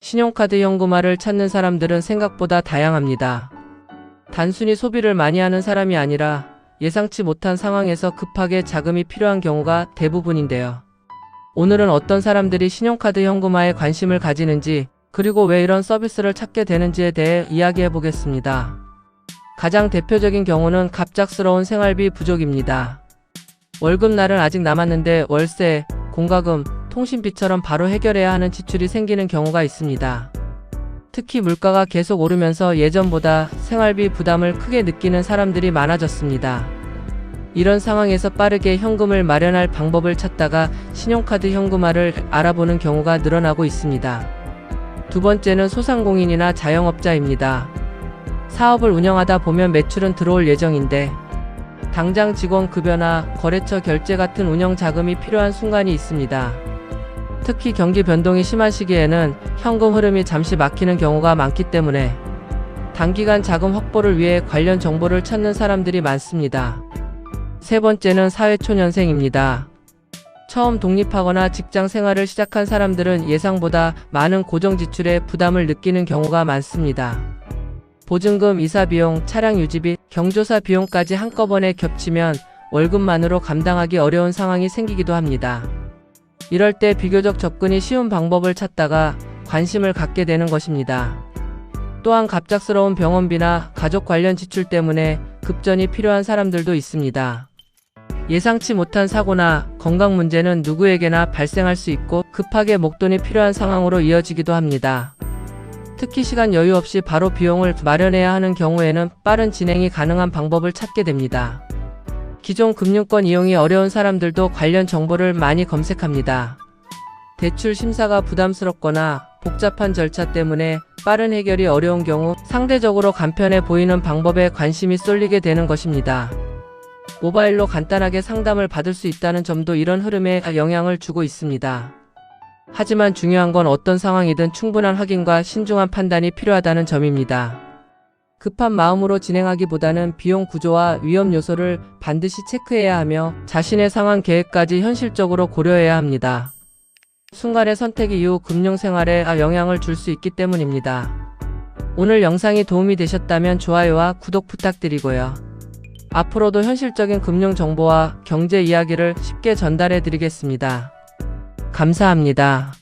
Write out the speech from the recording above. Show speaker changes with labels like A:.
A: 신용카드 현금화를 찾는 사람들은 생각보다 다양합니다. 단순히 소비를 많이 하는 사람이 아니라 예상치 못한 상황에서 급하게 자금이 필요한 경우가 대부분인데요. 오늘은 어떤 사람들이 신용카드 현금화에 관심을 가지는지, 그리고 왜 이런 서비스를 찾게 되는지에 대해 이야기해 보겠습니다. 가장 대표적인 경우는 갑작스러운 생활비 부족입니다. 월급날은 아직 남았는데 월세, 공과금, 통신비처럼 바로 해결해야 하는 지출이 생기는 경우가 있습니다. 특히 물가가 계속 오르면서 예전보다 생활비 부담을 크게 느끼는 사람들이 많아졌습니다. 이런 상황에서 빠르게 현금을 마련할 방법을 찾다가 신용카드 현금화를 알아보는 경우가 늘어나고 있습니다. 두 번째는 소상공인이나 자영업자입니다. 사업을 운영하다 보면 매출은 들어올 예정인데 당장 직원 급여나 거래처 결제 같은 운영 자금이 필요한 순간이 있습니다. 특히 경기 변동이 심한 시기에는 현금 흐름이 잠시 막히는 경우가 많기 때문에 단기간 자금 확보를 위해 관련 정보를 찾는 사람들이 많습니다. 세 번째는 사회초년생입니다. 처음 독립하거나 직장 생활을 시작한 사람들은 예상보다 많은 고정 지출에 부담을 느끼는 경우가 많습니다. 보증금, 이사비용, 차량 유지비, 경조사 비용까지 한꺼번에 겹치면 월급만으로 감당하기 어려운 상황이 생기기도 합니다. 이럴 때 비교적 접근이 쉬운 방법을 찾다가 관심을 갖게 되는 것입니다. 또한 갑작스러운 병원비나 가족 관련 지출 때문에 급전이 필요한 사람들도 있습니다. 예상치 못한 사고나 건강 문제는 누구에게나 발생할 수 있고 급하게 목돈이 필요한 상황으로 이어지기도 합니다. 특히 시간 여유 없이 바로 비용을 마련해야 하는 경우에는 빠른 진행이 가능한 방법을 찾게 됩니다. 기존 금융권 이용이 어려운 사람들도 관련 정보를 많이 검색합니다. 대출 심사가 부담스럽거나 복잡한 절차 때문에 빠른 해결이 어려운 경우 상대적으로 간편해 보이는 방법에 관심이 쏠리게 되는 것입니다. 모바일로 간단하게 상담을 받을 수 있다는 점도 이런 흐름에 영향을 주고 있습니다. 하지만 중요한 건 어떤 상황이든 충분한 확인과 신중한 판단이 필요하다는 점입니다. 급한 마음으로 진행하기보다는 비용 구조와 위험 요소를 반드시 체크해야 하며 자신의 상황 계획까지 현실적으로 고려해야 합니다. 순간의 선택 이후 금융생활에 영향을 줄 수 있기 때문입니다. 오늘 영상이 도움이 되셨다면 좋아요와 구독 부탁드리고요. 앞으로도 현실적인 금융 정보와 경제 이야기를 쉽게 전달해 드리겠습니다. 감사합니다.